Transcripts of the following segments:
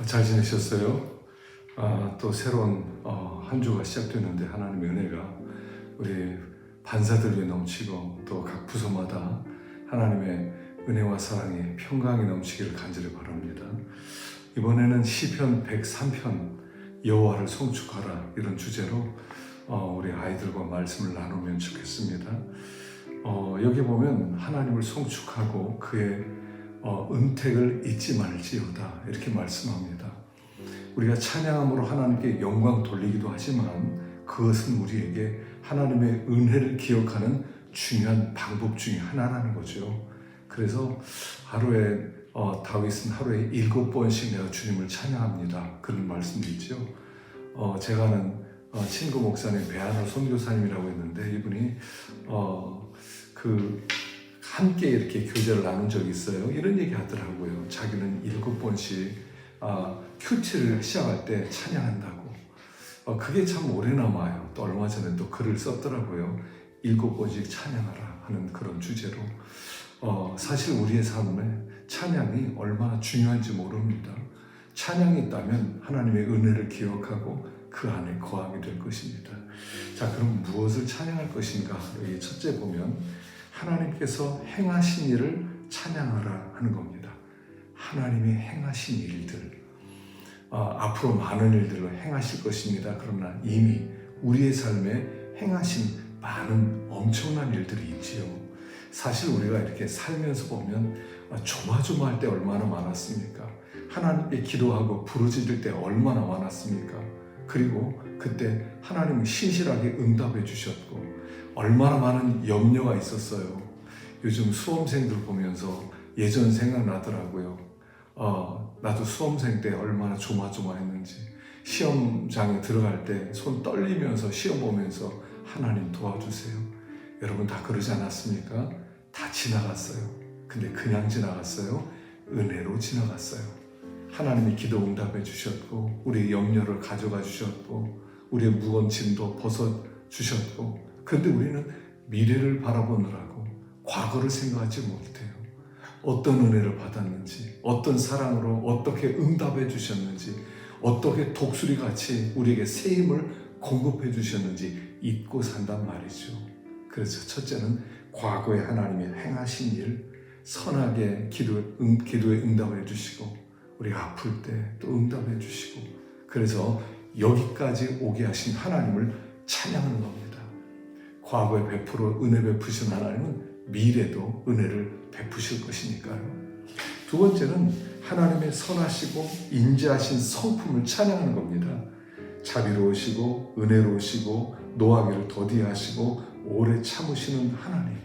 잘 지내셨어요? 또 새로운 한 주가 시작됐는데 하나님의 은혜가 우리 반사들 위해 넘치고 또 각 부서마다 하나님의 은혜와 사랑이 평강이 넘치기를 간절히 바랍니다. 이번에는 시편 103편 여호와를 송축하라 이런 주제로 우리 아이들과 말씀을 나누면 좋겠습니다. 여기 보면 하나님을 송축하고 그의 은택을 잊지 말지어다 이렇게 말씀합니다. 우리가 찬양함으로 하나님께 영광 돌리기도 하지만 그것은 우리에게 하나님의 은혜를 기억하는 중요한 방법 중에 하나라는 거죠. 그래서 하루에 다윗은 하루에 7번씩 내가 주님을 찬양합니다. 그런 말씀도 있죠. 제가 아는 친구 목사님 배한호 선교사님이라고 있는데 이분이 함께 이렇게 교제를 나눈 적이 있어요. 이런 얘기 하더라고요. 자기는 7번씩 큐티를 시작할 때 찬양한다고. 그게 참 오래 남아요. 또 얼마 전에 또 글을 썼더라고요. 7번씩 찬양하라 하는 그런 주제로. 사실 우리의 삶에 찬양이 얼마나 중요한지 모릅니다. 찬양이 있다면 하나님의 은혜를 기억하고 그 안에 거하게 될 것입니다. 자, 그럼 무엇을 찬양할 것인가? 여기 첫째 보면 하나님께서 행하신 일을 찬양하라 하는 겁니다. 하나님이 행하신 일들, 앞으로 많은 일들을 행하실 것입니다. 그러나 이미 우리의 삶에 행하신 많은 엄청난 일들이 있지요. 사실 우리가 이렇게 살면서 보면 조마조마할 때 얼마나 많았습니까? 하나님께 기도하고 부르짖을 때 얼마나 많았습니까? 그리고 그때 하나님은 신실하게 응답해 주셨고 얼마나 많은 염려가 있었어요. 요즘 수험생들 보면서 예전 생각나더라고요. 나도 수험생 때 얼마나 조마조마했는지, 시험장에 들어갈 때 손 떨리면서 시험 보면서 하나님 도와주세요. 여러분 다 그러지 않았습니까? 다 지나갔어요. 근데 그냥 지나갔어요? 은혜로 지나갔어요. 하나님이 기도 응답해 주셨고 우리의 염려를 가져가 주셨고 우리의 무거운 짐도 벗어주셨고, 그런데 우리는 미래를 바라보느라고 과거를 생각하지 못해요. 어떤 은혜를 받았는지, 어떤 사랑으로 어떻게 응답해 주셨는지, 어떻게 독수리같이 우리에게 새 힘을 공급해 주셨는지 잊고 산단 말이죠. 그래서 첫째는 과거에 하나님이 행하신 일, 선하게 기도에 응답해 주시고 우리가 아플 때 또 응답해 주시고, 그래서 여기까지 오게 하신 하나님을 찬양하는 겁니다. 과거에 은혜 베푸신 하나님은 미래도 은혜를 베푸실 것이니까요. 두 번째는 하나님의 선하시고 인자하신 성품을 찬양하는 겁니다. 자비로우시고 은혜로우시고 노하기를 더디하시고 오래 참으시는 하나님.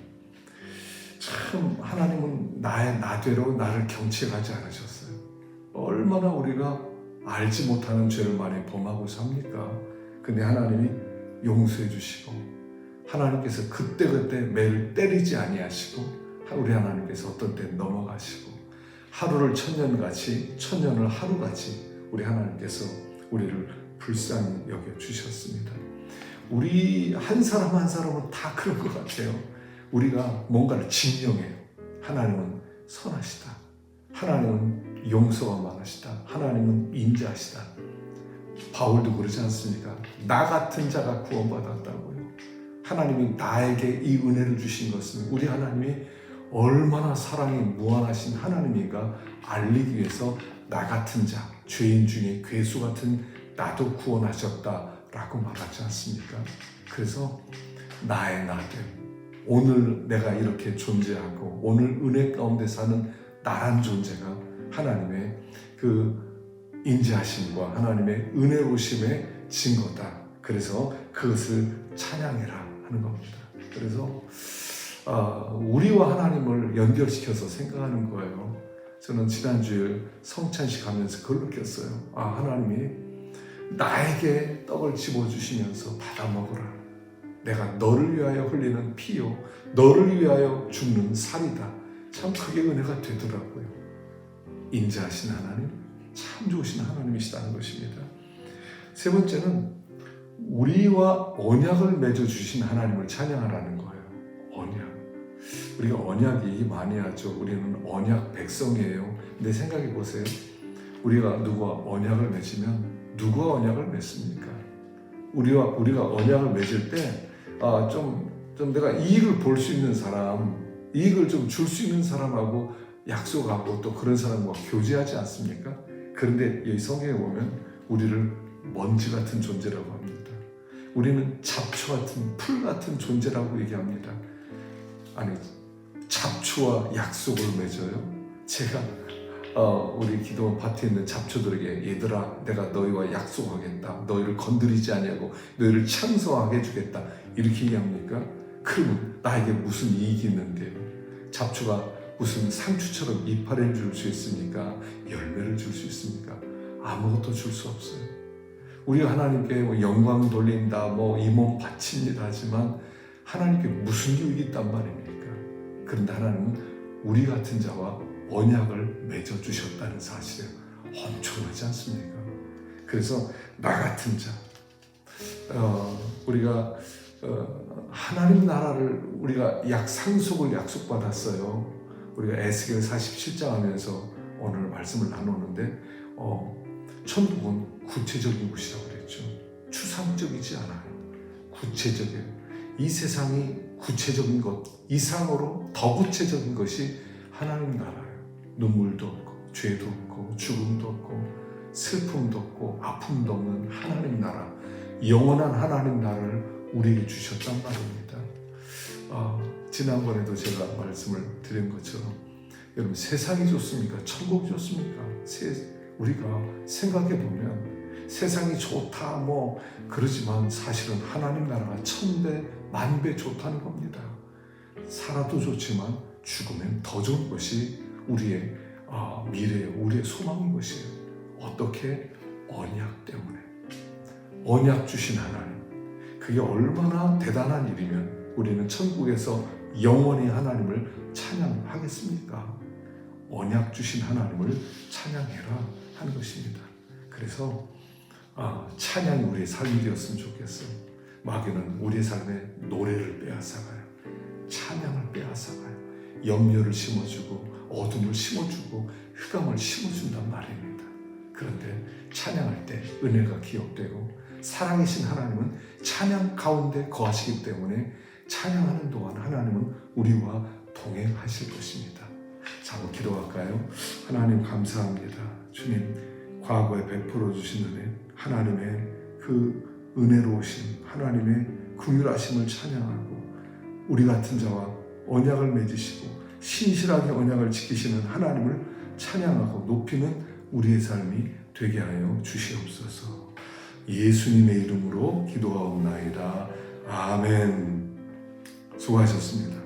참 하나님은 나의 나대로 나를 경책하지 않으셨어요. 얼마나 우리가 알지 못하는 죄를 많이 범하고 삽니까? 근데 하나님이 용서해 주시고 하나님께서 그때그때 매일 때리지 아니하시고 우리 하나님께서 어떤 때 넘어가시고 하루를 천년같이 천년을 하루같이 우리 하나님께서 우리를 불쌍히 여겨주셨습니다. 우리 한 사람 한 사람은 다 그런 것 같아요. 우리가 뭔가를 증명해요. 하나님은 선하시다. 하나님은 용서가 많으시다. 하나님은 인자하시다. 바울도 그러지 않습니까? 나 같은 자가 구원받았다고요. 하나님이 나에게 이 은혜를 주신 것은 우리 하나님이 얼마나 사랑이 무한하신 하나님인가 알리기 위해서 나 같은 자, 죄인 중에 괴수 같은 나도 구원하셨다라고 말하지 않습니까? 그래서 나의 나됨, 오늘 내가 이렇게 존재하고 오늘 은혜 가운데 사는 나란 존재가 하나님의 그 인자하심과 하나님의 은혜로우심의 증거다. 그래서 그것을 찬양해라 하는 겁니다. 그래서 우리와 하나님을 연결시켜서 생각하는 거예요. 저는 지난주에 성찬식 하면서 그걸 느꼈어요. 하나님이 나에게 떡을 집어주시면서 받아 먹어라. 내가 너를 위하여 흘리는 피요 너를 위하여 죽는 살이다. 참 그게 은혜가 되더라고요. 인자하신 하나님, 참 좋으신 하나님이시다는 것입니다. 세 번째는 우리와 언약을 맺어주신 하나님을 찬양하라는 거예요. 언약. 우리가 언약 얘기 많이 하죠. 우리는 언약 백성이에요. 근데 생각해 보세요. 우리가 누구와 언약을 맺으면 누구와 언약을 맺습니까? 우리가 언약을 맺을 때 좀 내가 이익을 볼 수 있는 사람, 이익을 좀 줄 수 있는 사람하고 약속하고 또 그런 사람과 교제하지 않습니까? 그런데 여기 성경에 보면 우리를 먼지 같은 존재라고 합니다. 우리는 잡초 같은 풀 같은 존재라고 얘기합니다. 아니, 잡초와 약속을 맺어요? 제가 우리 기도 파트에 있는 잡초들에게 얘들아 내가 너희와 약속하겠다. 너희를 건드리지 아니하고 너희를 창성하게 해주겠다. 이렇게 얘기합니까? 그러면 나에게 무슨 이익이 있는데요? 잡초가 무슨 상추처럼 이파리를 줄 수 있습니까? 열매를 줄 수 있습니까? 아무것도 줄 수 없어요. 우리가 하나님께 영광 돌린다, 이 몸 바칩니다 하지만 하나님께 무슨 유익이 있단 말입니까? 그런데 하나님은 우리 같은 자와 언약을 맺어주셨다는 사실에 엄청나지 않습니까? 그래서 나 같은 자, 우리가 하나님 나라를 우리가 상속을 약속받았어요. 우리가 에스겔 47장 하면서 오늘 말씀을 나누는데 천국은 구체적인 곳이라고 그랬죠. 추상적이지 않아요. 구체적이에요. 이 세상이 구체적인 것 이상으로 더 구체적인 것이 하나님 나라예요. 눈물도 없고 죄도 없고 죽음도 없고 슬픔도 없고 아픔도 없는 하나님 나라, 영원한 하나님 나라를 우리에게 주셨단 말입니다. 지난번에도 제가 말씀을 드린 것처럼 여러분 세상이 좋습니까? 천국이 좋습니까? 우리가 생각해보면 세상이 좋다 그러지만 사실은 하나님 나라가 1000배, 10,000배 좋다는 겁니다. 살아도 좋지만 죽으면 더 좋은 것이 우리의 미래예요. 우리의 소망인 것이에요. 어떻게? 언약 때문에. 언약 주신 하나님. 그게 얼마나 대단한 일이면 우리는 천국에서 영원히 하나님을 찬양하겠습니까? 언약 주신 하나님을 찬양해라 하는 것입니다. 그래서 찬양이 우리의 삶이 되었으면 좋겠어요. 마귀는 우리의 삶에 노래를 빼앗아가요. 찬양을 빼앗아가요. 염려를 심어주고 어둠을 심어주고 흑암을 심어준단 말입니다. 그런데 찬양할 때 은혜가 기억되고 살아계신 하나님은 찬양 가운데 거하시기 때문에 찬양하는 동안 하나님은 우리와 동행하실 것입니다. 자, 한번 기도할까요? 하나님 감사합니다. 주님, 과거에 베풀어 주신 은혜, 하나님의 그 은혜로우신 하나님의 긍휼하심을 찬양하고 우리 같은 자와 언약을 맺으시고 신실하게 언약을 지키시는 하나님을 찬양하고 높이는 우리의 삶이 되게 하여 주시옵소서. 예수님의 이름으로 기도하옵나이다. 아멘. 수고하셨습니다.